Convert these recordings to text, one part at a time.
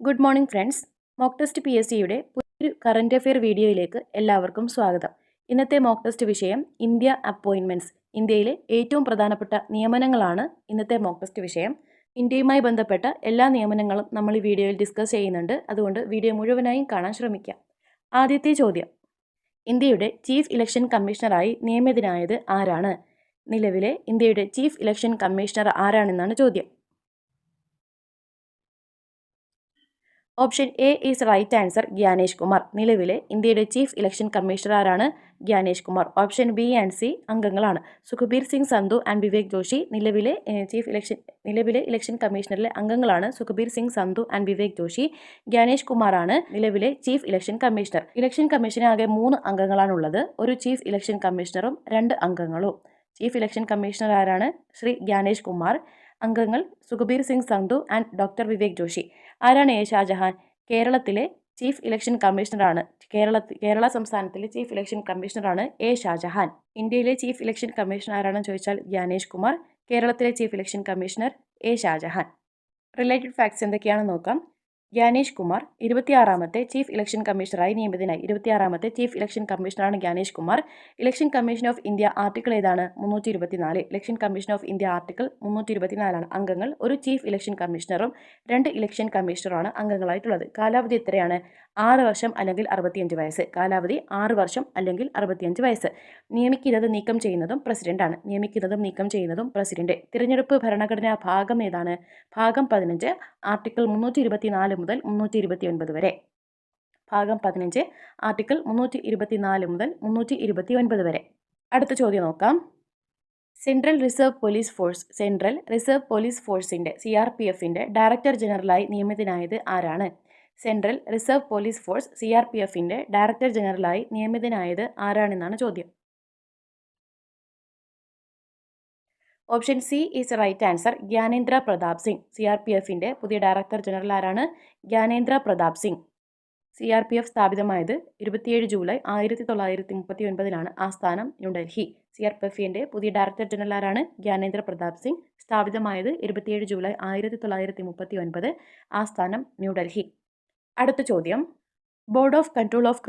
Good morning friends. Mock test P S സിയുടെ പുതിയൊരു current affair വീഡിയോയിലേക്ക് എല്ലാവർക്കും സ്വാഗതം. ഇന്നത്തെ മോക്ക് ടെസ്റ്റ് വിഷയം ഇന്ത്യ അപ്പോയിൻമെൻറ്റ്സ്. ഇന്ത്യയിലെ ഏറ്റവും പ്രധാനപ്പെട്ട നിയമനങ്ങളാണ് ഇന്നത്തെ മോക്ക് ടെസ്റ്റ് വിഷയം. ഇന്ത്യയുമായി ബന്ധപ്പെട്ട എല്ലാ നിയമനങ്ങളും നമ്മൾ ഈ വീഡിയോയിൽ ഡിസ്കസ് ചെയ്യുന്നുണ്ട്. അതുകൊണ്ട് വീഡിയോ മുഴുവനായും കാണാൻ ശ്രമിക്കാം. ആദ്യത്തെ ചോദ്യം, ഇന്ത്യയുടെ ചീഫ് ഇലക്ഷൻ കമ്മീഷണറായി നിയമിതനായത് ആരാണ്? നിലവിലെ ഇന്ത്യയുടെ ചീഫ് ഇലക്ഷൻ കമ്മീഷണർ ആരാണെന്നാണ് ചോദ്യം. Option A is right answer, Gyanesh Kumar. നിലവിലെ ഇന്ത്യയുടെ ചീഫ് ഇലക്ഷൻ കമ്മീഷണർ ആരാണ്? Gyanesh Kumar. Option B and C അംഗങ്ങളാണ്. സുഖബീർ സിംഗ് സന്ധു ആൻഡ് വിവേക് ജോഷി നിലവിലെ ഇലക്ഷൻ കമ്മീഷണറിലെ അംഗങ്ങളാണ്. സുഖബീർ സിംഗ് സന്ധു ആൻഡ് വിവേക് ജോഷി. ഗ്യാനേഷ് കുമാറാണ് നിലവിലെ ചീഫ് ഇലക്ഷൻ കമ്മീഷണർ. ഇലക്ഷൻ കമ്മീഷന് ആകെ 3 അംഗങ്ങളാണുള്ളത്. ഒരു ചീഫ് ഇലക്ഷൻ കമ്മീഷണറും 2 അംഗങ്ങളും. ചീഫ് ഇലക്ഷൻ കമ്മീഷണർ ആരാണ്? ശ്രീ ഗ്യാനേഷ് കുമാർ. അംഗങ്ങൾ സുഖബീർ സിംഗ് സന്ധു ആൻഡ് ഡോക്ടർ വിവേക് ജോഷി. ആരാണ് എ ഷാജഹാൻ? കേരളത്തിലെ ചീഫ് ഇലക്ഷൻ കമ്മീഷണറാണ്. കേരള സംസ്ഥാനത്തിലെ ചീഫ് ഇലക്ഷൻ കമ്മീഷണറാണ് എ ഷാജഹാൻ. ഇന്ത്യയിലെ ചീഫ് ഇലക്ഷൻ കമ്മീഷണർ ആരാണെന്ന് ചോദിച്ചാൽ ഗ്യാനേഷ് കുമാർ. കേരളത്തിലെ chief election commissioner A Shahjahan. Related facts എന്തൊക്കെയാണെന്ന് നോക്കാം. ഗ്യാനേഷ് കുമാർ 26ാമത്തെ ചീഫ് ഇലക്ഷൻ കമ്മീഷണറായി നിയമിതനായി. 26ാമത്തെ ചീഫ് ഇലക്ഷൻ കമ്മീഷണറാണ് Gyanesh Kumar. Election commission of India article ഏതാണ്? 324. Election commission of India article 324 ആണ്. അംഗങ്ങൾ ഒരു ചീഫ് ഇലക്ഷൻ കമ്മീഷണറും 2 ഇലക്ഷൻ കമ്മീഷണറുമാണ് അംഗങ്ങളായിട്ടുള്ളത്. കാലാവധി എത്രയാണ്? 6 വർഷം അല്ലെങ്കിൽ 65 വയസ്സ്. കാലാവധി 6 വർഷം അല്ലെങ്കിൽ 65 വയസ്സ്. നിയമിക്കുന്നതും നീക്കം ചെയ്യുന്നതും പ്രസിഡന്റാണ്. പ്രസിഡന്റ്. തിരഞ്ഞെടുപ്പ് ഭരണഘടനാ ഭാഗം ഏതാണ്? ഭാഗം 15, ആർട്ടിക്കിൾ 324 മുതൽ 329 വരെ. ഭാഗം 15, ആർട്ടിക്കിൾ 324 മുതൽ 329 വരെ. അടുത്ത ചോദ്യം നോക്കാം. സെൻട്രൽ റിസർവ് പോലീസ് ഫോഴ്സിന്റെ CRPFന്റെ ഡയറക്ടർ ജനറലായി നിയമിതനായത് ആരാണ്? സെൻട്രൽ റിസർവ് പോലീസ് ഫോഴ്സ് CRPFന്റെ ഡയറക്ടർ ജനറലായി നിയമിതനായത് ആരാണെന്നാണ് ചോദ്യം. Option C is right answer, Gyanendra Pratap Singh. CRPFന്റെ പുതിയ ഡയറക്ടർ ജനറൽ ആരാണ്? ജ്ഞാനേന്ദ്ര പ്രതാപ് സിംഗ്. CRPF സ്ഥാപിതമായത് 27 ജൂലൈ 1939 ആസ്ഥാനം ന്യൂഡൽഹി. CRPFന്റെ പുതിയ ഡയറക്ടർ ജനറൽ ആരാണ്? ജ്ഞാനേന്ദ്ര പ്രതാപ് സിംഗ്. സ്ഥാപിതമായത് 27 ജൂലൈ 1939 ആസ്ഥാനം ന്യൂഡൽഹി. അടുത്ത ചോദ്യം, board of control of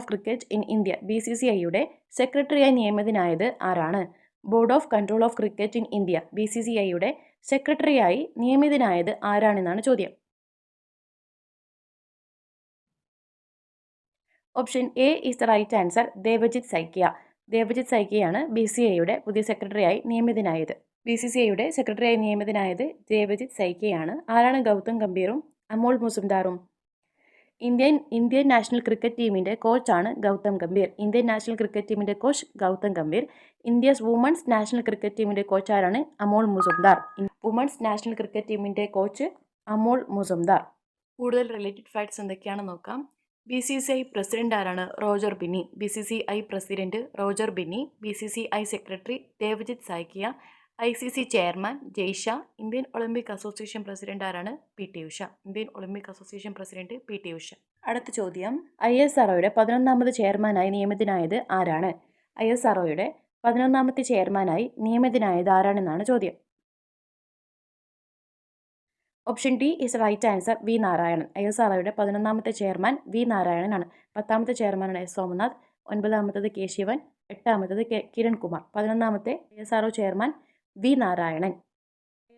cricket in India BCCIയുടെ സെക്രട്ടറിയായി നിയമിതനായത് ആരാണ്? Board of control of cricket in India BCCIയുടെ സെക്രട്ടറിയായി നിയമിതനായത് ആരാണെന്നാണ് ചോദ്യം. Option A is the right answer, Devajit സൈക്കിയാണ് BCCIയുടെ പുതിയ സെക്രട്ടറിയായി നിയമിതനായത്. BCCIയുടെ സെക്രട്ടറിയായി നിയമിതനായത് ദേവജിത് സൈക്കിയാണ്. ആരാണ് ഗൗതം ഗംഭീറും അമോൾ മുസുംദാറും? ഇന്ത്യൻ നാഷണൽ ക്രിക്കറ്റ് ടീമിന്റെ കോച്ചാണ് Gautam Gambhir. India's women's national cricket ടീമിന്റെ കോച്ച് ആരാണ്? Amol Muzumdar. Women's national cricket ടീമിന്റെ കോച്ച് അമോൾ മുസുംദാർ. കൂടുതൽ റിലേറ്റഡ് ഫാക്ട്സ് എന്തൊക്കെയാണെന്ന് നോക്കാം. BCCI പ്രസിഡന്റ് ആരാണ്? Roger Binny. BCCI secretary Devajit Saikia. ICC chairman Jay Shah. Indian Olympic association president ആരാണ്? PT ഉഷ. അടുത്ത ചോദ്യം, ISROയുടെ 11ാമത് ചെയർമാനായി നിയമിതനായത് ആരാണ്? ISROയുടെ 11ാമത്തെ ചെയർമാനായി നിയമിതനായത് ആരാണെന്നാണ് ചോദ്യം. Option D is right answer, V Narayanan. ISROയുടെ 11ാമത്തെ ചെയർമാൻ വി നാരായണനാണ്. 10ാമത്തെ ചെയർമാനാണ് S സോമനാഥ്. 9ാമത്തത് K ശിവൻ. 8ാമത്തത് കിരൺ കുമാർ. 11ാമത്തെ ISRO chairman V Narayanan.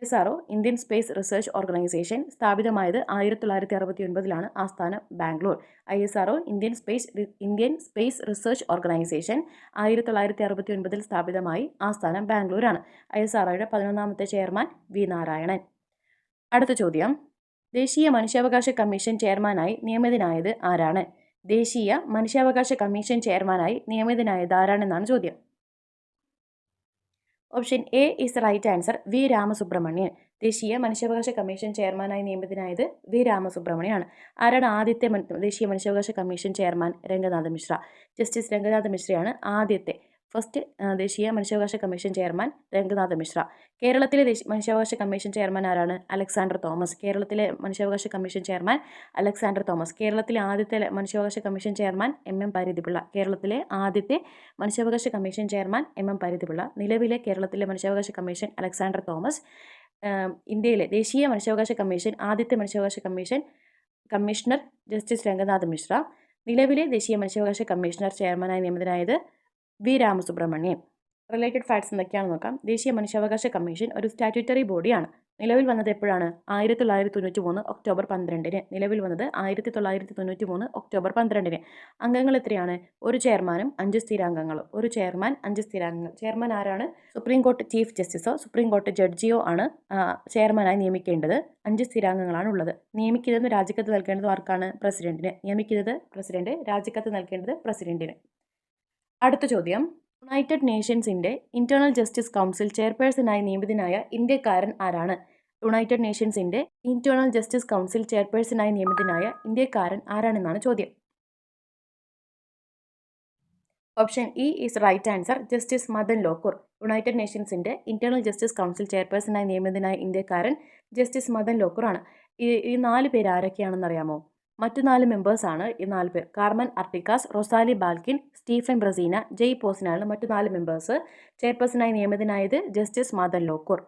ISRO Indian space research organisation സ്ഥാപിതമായത് 1969 ആസ്ഥാനം Bangalore. ISRO Indian space research organisation 1969 സ്ഥാപിതമായി ആസ്ഥാനം ബാംഗ്ലൂരാണ്. ISROയുടെ 11ാമത്തെ ചെയർമാൻ വി നാരായണൻ. അടുത്ത ചോദ്യം, ദേശീയ മനുഷ്യാവകാശ കമ്മീഷൻ ചെയർമാനായി നിയമിതനായത് ആരാണ്? ദേശീയ മനുഷ്യാവകാശ കമ്മീഷൻ ചെയർമാനായി നിയമിതനായത് ആരാണെന്നാണ് ചോദ്യം. Option A is right answer, V Ramasubramanian. ദേശീയ മനുഷ്യാവകാശ കമ്മീഷൻ ചെയർമാനായി നിയമിതനായത് വി രാമസുബ്രഹ്മണ്യനാണ്. ആരാണ് ആദ്യത്തെ ദേശീയ മനുഷ്യാവകാശ commission chairman? Ranganath Mishra. Justice Ranganath മിശ്രയാണ് ആദ്യത്തെ ദേശീയ മനുഷ്യാവകാശ കമ്മീഷൻ ചെയർമാൻ രംഗനാഥ് മിശ്ര. കേരളത്തിലെ മനുഷ്യാവകാശ കമ്മീഷൻ ചെയർമാൻ ആരാണ്? അലക്സാണ്ടർ തോമസ്. കേരളത്തിലെ മനുഷ്യാവകാശ കമ്മീഷൻ ചെയർമാൻ അലക്സാണ്ടർ തോമസ്. കേരളത്തിലെ ആദ്യത്തെ മനുഷ്യാവകാശ കമ്മീഷൻ ചെയർമാൻ MM പരിധിപിള്ള. കേരളത്തിലെ ആദ്യത്തെ മനുഷ്യാവകാശ കമ്മീഷൻ ചെയർമാൻ MM പരിധിപിള്ള. നിലവിലെ കേരളത്തിലെ മനുഷ്യാവകാശ കമ്മീഷൻ അലക്സാണ്ടർ തോമസ്. ഇന്ത്യയിലെ ദേശീയ മനുഷ്യാവകാശ കമ്മീഷൻ ആദ്യത്തെ മനുഷ്യാവകാശ കമ്മീഷണർ ജസ്റ്റിസ് രംഗനാഥ് മിശ്ര. നിലവിലെ ദേശീയ മനുഷ്യാവകാശ കമ്മീഷണർ ചെയർമാനായി നിയമിതനായത് വി രാമസുബ്രഹ്മണ്യൻ. റിലേറ്റഡ് ഫാക്ട്സ് എന്തൊക്കെയാണെന്ന് നോക്കാം. ദേശീയ മനുഷ്യാവകാശ കമ്മീഷൻ ഒരു സ്റ്റാറ്റ്യൂട്ടറി ബോഡിയാണ്. നിലവിൽ വന്നത് എപ്പോഴാണ്? 1993 ഒക്ടോബർ 12-ന്. നിലവിൽ വന്നത് 1993 ഒക്ടോബർ 12-ന്. അംഗങ്ങൾ എത്രയാണ്? ഒരു ചെയർമാനും 5 സ്ഥിരാംഗങ്ങളും. ഒരു ചെയർമാൻ 5 സ്ഥിരാംഗങ്ങൾ. ചെയർമാൻ ആരാണ്? സുപ്രീം കോടതി ചീഫ് ജസ്റ്റിസോ സുപ്രീം കോടതി ജഡ്ജിയോ ആണ് ചെയർമാനായി നിയമിക്കേണ്ടത്. 5 സ്ഥിരാംഗങ്ങളാണ് ഉള്ളത്. നിയമിക്കുന്നത് രാജിക്കത്ത് നൽകേണ്ടത് ആർക്കാണ്? പ്രസിഡന്റിന്. നിയമിക്കുന്നത് പ്രസിഡന്റ്, രാജിക്കത്ത് നൽകേണ്ടത് പ്രസിഡന്റിന്. അടുത്ത ചോദ്യം, യുണൈറ്റഡ് നേഷൻസിന്റെ ഇന്റേണൽ ജസ്റ്റിസ് കൗൺസിൽ ചെയർപേഴ്സണായി നിയമിതനായ ഇന്ത്യക്കാരൻ ആരാണ്? യുണൈറ്റഡ് നേഷൻസിന്റെ ഇന്റേണൽ ജസ്റ്റിസ് കൗൺസിൽ ചെയർപേഴ്സണായി നിയമിതനായ ഇന്ത്യക്കാരൻ ആരാണെന്നാണ് ചോദ്യം. Option E is right answer, justice Madan Lokur. United നേഷൻസിന്റെ ഇന്റേണൽ ജസ്റ്റിസ് കൗൺസിൽ ചെയർപേഴ്സണായി നിയമിതനായ ഇന്ത്യക്കാരൻ ജസ്റ്റിസ് മദൻ ലോക്കൂർ ആണ്. ഈ 4 പേര് ആരൊക്കെയാണെന്ന് അറിയാമോ? മറ്റു 4 മെമ്പേഴ്സാണ് ഈ 4 പേർ. കാർമൻ അർട്ടിക്കാസ്, റൊസാലി ബാൽക്കിൻ, സ്റ്റീഫൻ ബ്രസീന, ജയ് പോസ്നാണ് മറ്റു 4 മെമ്പേഴ്സ്. ചെയർപേഴ്സണായി നിയമിതനായത് ജസ്റ്റിസ് മദൻ ലോക്കൂർ.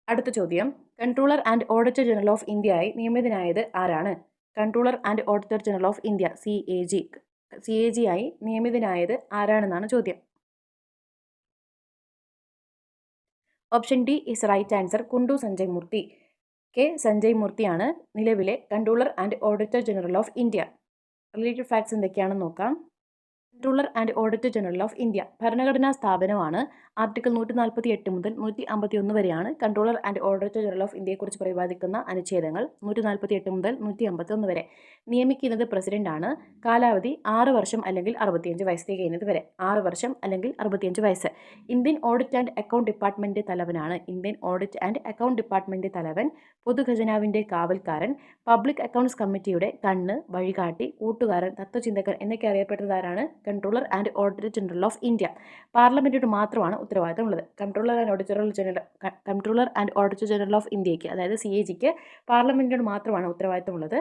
അടുത്ത ചോദ്യം, controller and auditor general of ഇന്ത്യയായി നിയമിതനായത് ആരാണ്? Controller and auditor general of India CAG ആയി നിയമിതനായത് ആരാണെന്നാണ് ചോദ്യം. Option D is right answer, കുണ്ടു സഞ്ജയ് മൂർത്തി. സഞ്ജയ് മൂർത്തിയാണ് നിലവിലെ controller and auditor general of India. Related facts എന്തൊക്കെയാണെന്ന് നോക്കാം. Controller and auditor general of India ഭരണഘടനാ സ്ഥാപനമാണ്. ആർട്ടിക്കിൾ 148 മുതൽ 151 വരെയാണ് controller and auditor general of ഇന്ത്യയെക്കുറിച്ച് പ്രതിപാദിക്കുന്ന അനുച്ഛേദങ്ങൾ. 148 മുതൽ 151 വരെ. നിയമിക്കുന്നത് പ്രസിഡന്റാണ്. കാലാവധി 6 വർഷം അല്ലെങ്കിൽ 65 വയസ്സ് തികയുന്നത് വരെ. 6 വർഷം അല്ലെങ്കിൽ 65 വയസ്സ്. Indian audit and account department തലവനാണ്. Indian audit and account department തലവൻ. പൊതുഖജനാവിന്റെ കാവൽക്കാരൻ. പബ്ലിക് അക്കൗണ്ട്സ് കമ്മിറ്റിയുടെ കണ്ണ്, വഴികാട്ടി, കൂട്ടുകാരൻ, തത്വചിന്തകൻ എന്നൊക്കെ അറിയപ്പെടുന്നതാരാണ്? Controller and auditor general of India. പാർലമെന്റിന് മാത്രമാണ് ഉത്തരവാദിത്തമുള്ളത്. Controller and auditor general of ഇന്ത്യക്ക്, അതായത് CAGക്ക് പാർലമെന്റിന് മാത്രമാണ് ഉത്തരവാദിത്തമുള്ളത്.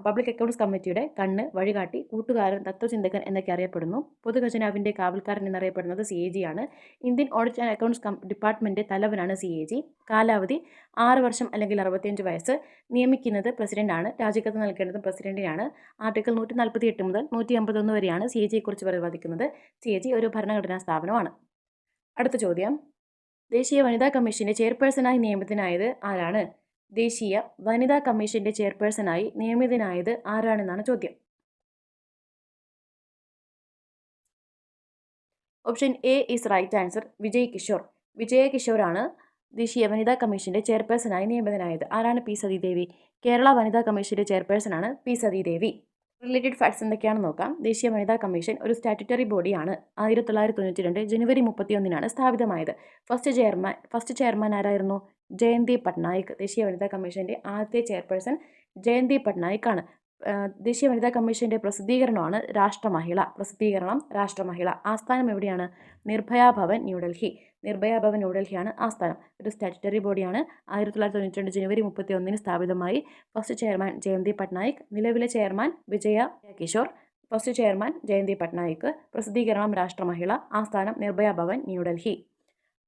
പബ്ലിക് അക്കൗണ്ട്സ് കമ്മിറ്റിയുടെ കണ്ണ്, വഴികാട്ടി, കൂട്ടുകാരൻ, തത്വചിന്തകൻ എന്നൊക്കെ അറിയപ്പെടുന്നു. പൊതുഖജനാവിന്റെ കാവൽക്കാരൻ എന്നറിയപ്പെടുന്നത് CAG ആണ്. Indian audit and accounts department തലവനാണ് CAG. കാലാവധി 6 വർഷം അല്ലെങ്കിൽ 65 വയസ്സ്. നിയമിക്കുന്നത് പ്രസിഡന്റാണ്. രാജിക്കത്ത് നൽകേണ്ടത് പ്രസിഡന്റിനാണ്. ആർട്ടിക്കിൾ 148 മുതൽ 151 വരെയാണ് CAGയെക്കുറിച്ച് പ്രതിപാദിക്കുന്നത്. CAG ഒരു ഭരണഘടനാ സ്ഥാപനമാണ്. അടുത്ത ചോദ്യം, ദേശീയ വനിതാ കമ്മീഷന്റെ ചെയർപേഴ്സണായി നിയമിതനായത് ആരാണ്? ദേശീയ വനിതാ കമ്മീഷന്റെ ചെയർപേഴ്സണായി നിയമിതനായത് ആരാണെന്നാണ് ചോദ്യം. Option A is right answer, Vijay Kishore. Vijaya കിഷോറാണ് ദേശീയ വനിതാ കമ്മീഷന്റെ ചെയർപേഴ്സണായി നിയമിതനായത്. ആരാണ്? പി സതീദേവി. കേരള വനിതാ കമ്മീഷന്റെ ചെയർപേഴ്സണാണ് പി സതീദേവി. റിലേറ്റഡ് ഫാക്ട്സ് എന്തൊക്കെയാണെന്ന് നോക്കാം. ദേശീയ വനിതാ കമ്മീഷൻ ഒരു സ്റ്റാറ്റ്യൂട്ടറി ബോഡിയാണ്. 1992 ജനുവരി 31-നാണ് സ്ഥാപിതമായത്. ഫസ്റ്റ് ചെയർമാൻ ആരായിരുന്നു? ജയന്തി പട്നായിക്. ദേശീയ വനിതാ കമ്മീഷന്റെ ആദ്യത്തെ ചെയർപേഴ്സൺ ജയന്തി പട്നായിക് ആണ്. ദേശീയ വനിതാ കമ്മീഷന്റെ പ്രസിദ്ധീകരണമാണ് രാഷ്ട്രമഹിള. ആസ്ഥാനം എവിടെയാണ്? നിർഭയ ഭവൻ, ന്യൂഡൽഹി. നിർഭയ ഭവൻ ന്യൂഡൽഹിയാണ് ആസ്ഥാനം. ഒരു സ്റ്റാറ്റ്യൂട്ടറി ബോഡിയാണ്. 1992 ജനുവരി 31-ന് സ്ഥാപിതമായി. First chairman Jayanti Patnaik. നിലവിലെ chairman Vijaya Kishore. First chairman Jayanti Patnaik. പ്രസിദ്ധീകരണം രാഷ്ട്രമഹിള. ആസ്ഥാനം നിർഭയ ഭവൻ, ന്യൂഡൽഹി.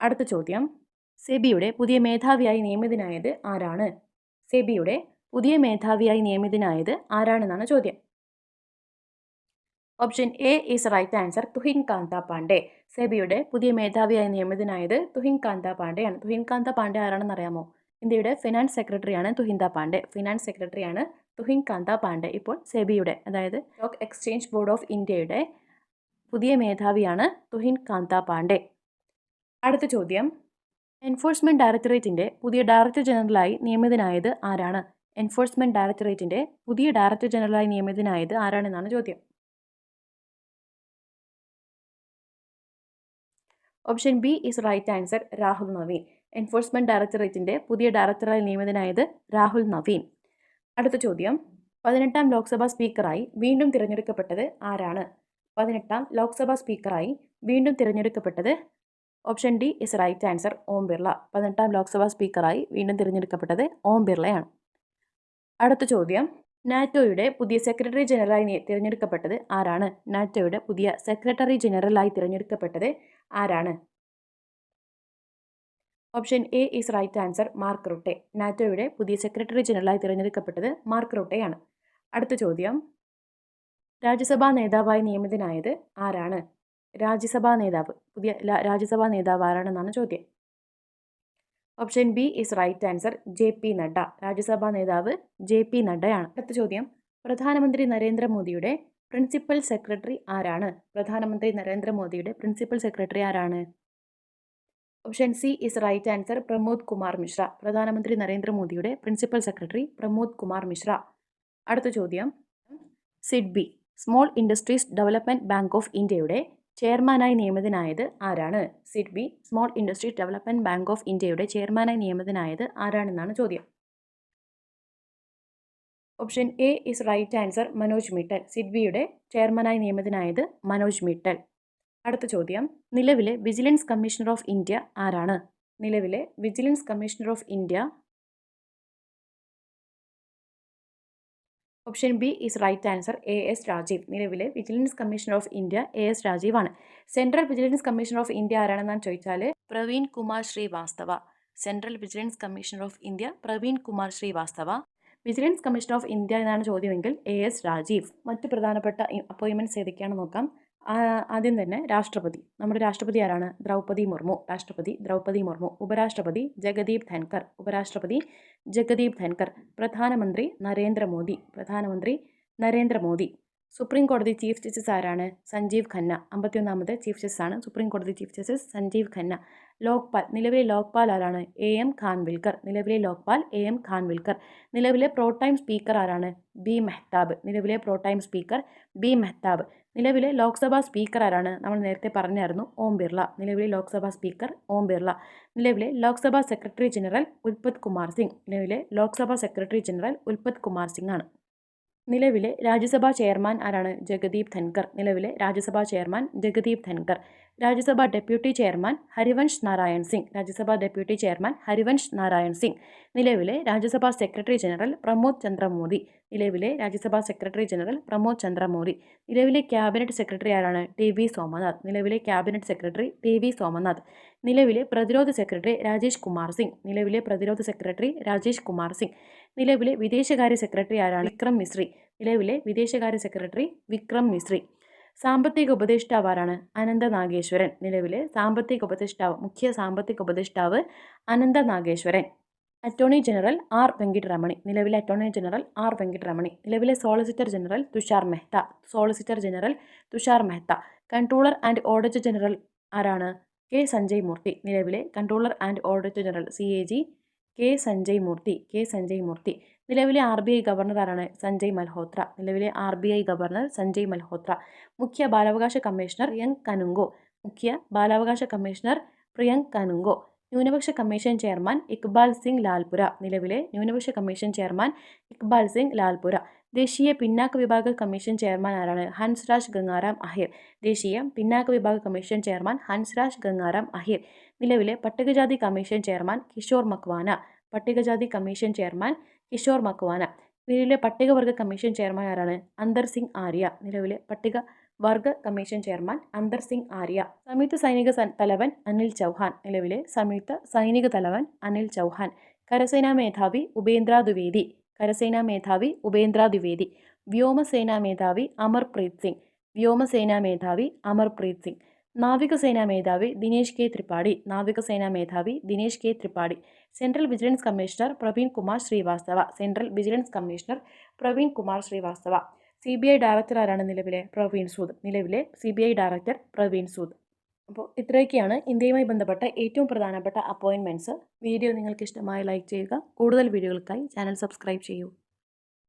അടുത്ത ചോദ്യം, സെബിയുടെ പുതിയ മേധാവിയായി നിയമിതനായത് ആരാണ്? സെബിയുടെ പുതിയ മേധാവിയായി നിയമിതനായത് ആരാണെന്നാണ് ചോദ്യം. Option A is right answer, Tuhin Kanta Pandey. സെബിയുടെ പുതിയ മേധാവിയായി നിയമിതനായത് തുഹിൻ കാന്ത പാണ്ഡെയാണ്. തുഹിൻ കാന്ത പാണ്ഡെ ആരാണെന്ന് അറിയാമോ? ഇന്ത്യയുടെ ഫിനാൻസ് സെക്രട്ടറിയാണ് തുഹിൻ കാന്ത പാണ്ഡെ. ഇപ്പോൾ സെബിയുടെ, അതായത് സ്റ്റോക്ക് എക്സ്ചേഞ്ച് ബോർഡ് ഓഫ് ഇന്ത്യയുടെ പുതിയ മേധാവിയാണ് തുഹിൻ കാന്ത പാണ്ഡെ. അടുത്ത ചോദ്യം, എൻഫോഴ്സ്മെന്റ് ഡയറക്ടറേറ്റിന്റെ പുതിയ ഡയറക്ടർ ജനറലായി നിയമിതനായത് ആരാണ്? എൻഫോഴ്സ്മെന്റ് ഡയറക്ടറേറ്റിന്റെ പുതിയ ഡയറക്ടർ ജനറലായി നിയമിതനായത് ആരാണെന്നാണ് ചോദ്യം. Option B is right answer, Rahul Naveen. Enforcement ഡയറക്ടറേറ്റിന്റെ പുതിയ ഡയറക്ടറായി നിയമിതനായത് രാഹുൽ നവീൻ. അടുത്ത ചോദ്യം, 18ാം ലോക്സഭാ സ്പീക്കറായി വീണ്ടും തിരഞ്ഞെടുക്കപ്പെട്ടത് ആരാണ്? 18ാം ലോക്സഭാ സ്പീക്കറായി വീണ്ടും തിരഞ്ഞെടുക്കപ്പെട്ടത് option D is right answer, Om Birla. 18ാം ലോക്സഭാ സ്പീക്കറായി വീണ്ടും തിരഞ്ഞെടുക്കപ്പെട്ടത് ഓം ബിർളയാണ്. അടുത്ത ചോദ്യം, നാറ്റോയുടെ പുതിയ സെക്രട്ടറി ജനറലായി തിരഞ്ഞെടുക്കപ്പെട്ടത് ആരാണ്? നാറ്റോയുടെ പുതിയ സെക്രട്ടറി ജനറലായി തിരഞ്ഞെടുക്കപ്പെട്ടത് ആരാണ്? Option A is right answer, Mark Rutte. നാറ്റോയുടെ പുതിയ സെക്രട്ടറി ജനറലായി തിരഞ്ഞെടുക്കപ്പെട്ടത് മാർക്ക് റുട്ടെയാണ്. അടുത്ത ചോദ്യം, രാജ്യസഭാ നേതാവായി നിയമിതനായത് ആരാണ്? രാജ്യസഭാ നേതാവ്, പുതിയ രാജ്യസഭാ നേതാവ് ആരാണെന്നാണ് ചോദ്യം. Option B is right answer, JP Nadda. Rajya Sabha നേതാവ് JP നഡ്ഡയാണ്. അടുത്ത ചോദ്യം, പ്രധാനമന്ത്രി നരേന്ദ്രമോദിയുടെ പ്രിൻസിപ്പൽ സെക്രട്ടറി ആരാണ്? പ്രധാനമന്ത്രി നരേന്ദ്രമോദിയുടെ പ്രിൻസിപ്പൽ സെക്രട്ടറി ആരാണ്? Option C is right answer, Pramod Kumar Mishra. പ്രധാനമന്ത്രി നരേന്ദ്രമോദിയുടെ പ്രിൻസിപ്പൽ സെക്രട്ടറി പ്രമോദ് കുമാർ മിശ്ര. അടുത്ത ചോദ്യം, SIDBI small industries development bank of ഇന്ത്യയുടെ ചെയർമാനായി നിയമിതനായത് ആരാണ്? SIDBI small industries development bank of ഇന്ത്യയുടെ ചെയർമാനായി നിയമിതനായത് ആരാണെന്നാണ് ചോദ്യം. Option A is right answer, Manoj Mittal. സിഡ്ബിയുടെ ചെയർമാനായി നിയമിതനായത് മനോജ് മിട്ടൽ. അടുത്ത ചോദ്യം, നിലവിലെ വിജിലൻസ് കമ്മീഷണർ ഓഫ് ഇന്ത്യ ആരാണ്? നിലവിലെ vigilance commissioner of India. Option B is right answer, AS Rajeev. നിലവിലെ vigilance commissioner of India AS Rajeev ആണ്. Central vigilance commissioner of India ആരാണെന്നാണ് ചോദിച്ചാൽ Praveen Kumar Srivastava. Central vigilance commissioner of India Praveen Kumar Srivastava. Vigilance commissioner of India എന്നാണ് ചോദ്യമെങ്കിൽ AS Rajeev. മറ്റ് പ്രധാനപ്പെട്ട അപ്പോയിൻമെൻറ്റ്സ് ഏതൊക്കെയാണെന്ന് നോക്കാം. ആദ്യം തന്നെ രാഷ്ട്രപതി. നമ്മുടെ രാഷ്ട്രപതി ആരാണ്? ദ്രൗപദി മുർമു. രാഷ്ട്രപതി ദ്രൗപദി മുർമു. ഉപരാഷ്ട്രപതി ജഗദീപ് ധൻകർ. ഉപരാഷ്ട്രപതി ജഗദീപ് ധൻകർ. പ്രധാനമന്ത്രി നരേന്ദ്രമോദി. പ്രധാനമന്ത്രി നരേന്ദ്രമോദി. സുപ്രീം കോടതി ചീഫ് ജസ്റ്റിസ് ആരാണ്? സഞ്ജീവ് ഖന്ന. 51ാമത് ചീഫ് ജസ്റ്റിസ് ആണ് സുപ്രീം കോടതി ചീഫ് ജസ്റ്റിസ് സഞ്ജീവ് ഖന്ന. ലോക്പാൽ, നിലവിലെ ലോക്പാൽ ആരാണ്? AM ഖാൻവിൽക്കർ. നിലവിലെ ലോക്പാൽ AM ഖാൻവിൽക്കർ. നിലവിലെ പ്രോടൈം സ്പീക്കർ ആരാണ്? B മെഹ്താബ്. നിലവിലെ പ്രോടൈം സ്പീക്കർ B മെഹ്താബ്. നിലവിലെ ലോക്സഭാ സ്പീക്കർ ആരാണ്? നമ്മൾ നേരത്തെ പറഞ്ഞായിരുന്നു, ഓം ബിർള. നിലവിലെ ലോക്സഭാ സ്പീക്കർ ഓം ബിർള. നിലവിലെ ലോക്സഭാ സെക്രട്ടറി ജനറൽ ഉൽപ്പത് കുമാർ സിംഗ്. നിലവിലെ ലോക്സഭാ സെക്രട്ടറി ജനറൽ ഉൽപ്പത് കുമാർ സിംഗ് ആണ്. നിലവിലെ രാജ്യസഭാ ചെയർമാൻ ആരാണ്? ജഗദീപ് ധൻകർ. നിലവിലെ രാജ്യസഭാ ചെയർമാൻ ജഗദീപ് ധൻകർ. രാജ്യസഭാ ഡെപ്യൂട്ടി ചെയർമാൻ ഹരിവൻഷ് നാരായൺ സിംഗ്. രാജ്യസഭാ ഡെപ്യൂട്ടി ചെയർമാൻ ഹരിവൻഷ് നാരായൺ സിംഗ്. നിലവിലെ രാജ്യസഭാ സെക്രട്ടറി ജനറൽ പ്രമോദ് ചന്ദ്ര മോദി. നിലവിലെ രാജ്യസഭാ സെക്രട്ടറി ജനറൽ പ്രമോദ് ചന്ദ്ര മോദി. നിലവിലെ ക്യാബിനറ്റ് സെക്രട്ടറി ആരാണ്? TV സോമനാഥ്. നിലവിലെ ക്യാബിനറ്റ് സെക്രട്ടറി TV സോമനാഥ്. നിലവിലെ പ്രതിരോധ സെക്രട്ടറി രാജേഷ് കുമാർ സിംഗ്. നിലവിലെ പ്രതിരോധ സെക്രട്ടറി രാജേഷ് കുമാർ സിംഗ്. നിലവിലെ വിദേശകാര്യ സെക്രട്ടറി ആരാണ്? വിക്രം മിശ്രി. നിലവിലെ വിദേശകാര്യ സെക്രട്ടറി വിക്രം മിശ്രി. സാമ്പത്തിക ഉപദേഷ്ടാവ് ആരാണ്? അനന്ത നാഗേശ്വരൻ. നിലവിലെ സാമ്പത്തിക ഉപദേഷ്ടാവ്, മുഖ്യ സാമ്പത്തിക ഉപദേഷ്ടാവ് Anantha Nageswaran. Attorney general R Venkataramani. നിലവിലെ അറ്റോർണി ജനറൽ R വെങ്കിട്ടരമണി. നിലവിലെ solicitor general Tushar Mehta. Solicitor general Tushar Mehta. Controller and auditor general ആരാണ്? K സഞ്ജയ് മൂർത്തി. നിലവിലെ controller and auditor general CAG K Sanjay Murthy. K Sanjay Murthy. നിലവിലെ RBI ഗവർണർ ആരാണ്? സഞ്ജയ് മൽഹോത്ര. നിലവിലെ RBI ഗവർണർ സഞ്ജയ് മൽഹോത്ര. മുഖ്യ ബാലാവകാശ കമ്മീഷണർ പ്രിയങ്ക് കനുങ്കോ. മുഖ്യ ബാലാവകാശ കമ്മീഷണർ പ്രിയങ്ക് കനുങ്കോ. ന്യൂനപക്ഷ കമ്മീഷൻ ചെയർമാൻ ഇക്ബാൽ സിംഗ് ലാൽപുര. നിലവിലെ ന്യൂനപക്ഷ കമ്മീഷൻ ചെയർമാൻ ഇക്ബാൽ സിംഗ് ലാൽപുര. ദേശീയ പിന്നാക്ക വിഭാഗ കമ്മീഷൻ ചെയർമാൻ ആരാണ്? ഹൻസ്രാജ് ഗംഗാറാം അഹിർ. ദേശീയ പിന്നാക്ക വിഭാഗ കമ്മീഷൻ ചെയർമാൻ ഹൻസ്രാജ് ഗംഗാറാം അഹിർ. നിലവിലെ പട്ടികജാതി കമ്മീഷൻ ചെയർമാൻ കിഷോർ മക്വാന. പട്ടികജാതി കമ്മീഷൻ ചെയർമാൻ കിഷോർ മക്വാന. നിലവിലെ പട്ടികവർഗ കമ്മീഷൻ ചെയർമാൻ ആരാണ്? അന്തർ സിംഗ് ആര്യ. നിലവിലെ പട്ടികവർഗ കമ്മീഷൻ ചെയർമാൻ അന്തർ സിംഗ് ആര്യ. സംയുക്ത സൈനിക തലവൻ അനിൽ ചൗഹാൻ. നിലവിലെ സംയുക്ത സൈനിക തലവൻ അനിൽ ചൗഹാൻ. കരസേനാ മേധാവി ഉപേന്ദ്ര ദ്വിവേദി. കരസേനാ മേധാവി ഉപേന്ദ്ര ദ്വിവേദി. വ്യോമസേനാ മേധാവി അമർപ്രീത് സിംഗ്. വ്യോമസേനാ മേധാവി അമർപ്രീത് സിംഗ്. നാവികസേനാ മേധാവി ദിനേശ് K ത്രിപാഠി. നാവികസേനാ മേധാവി Dinesh K Tripathi. Central vigilance commissioner Praveen Kumar Srivastava. Central vigilance commissioner Praveen Kumar Srivastava. CBI director ആരാണ്? നിലവിലെ പ്രവീൺ സൂദ്. നിലവിലെ CBI ഡയറക്ടർ പ്രവീൺ സൂദ്. അപ്പോൾ ഇത്രയൊക്കെയാണ് ഇന്ത്യയുമായി ബന്ധപ്പെട്ട ഏറ്റവും പ്രധാനപ്പെട്ട അപ്പോയിൻമെൻറ്റ്സ്. വീഡിയോ നിങ്ങൾക്ക് ഇഷ്ടമായി ലൈക്ക് ചെയ്യുക. കൂടുതൽ വീഡിയോകൾക്കായി ചാനൽ സബ്സ്ക്രൈബ് ചെയ്യൂ.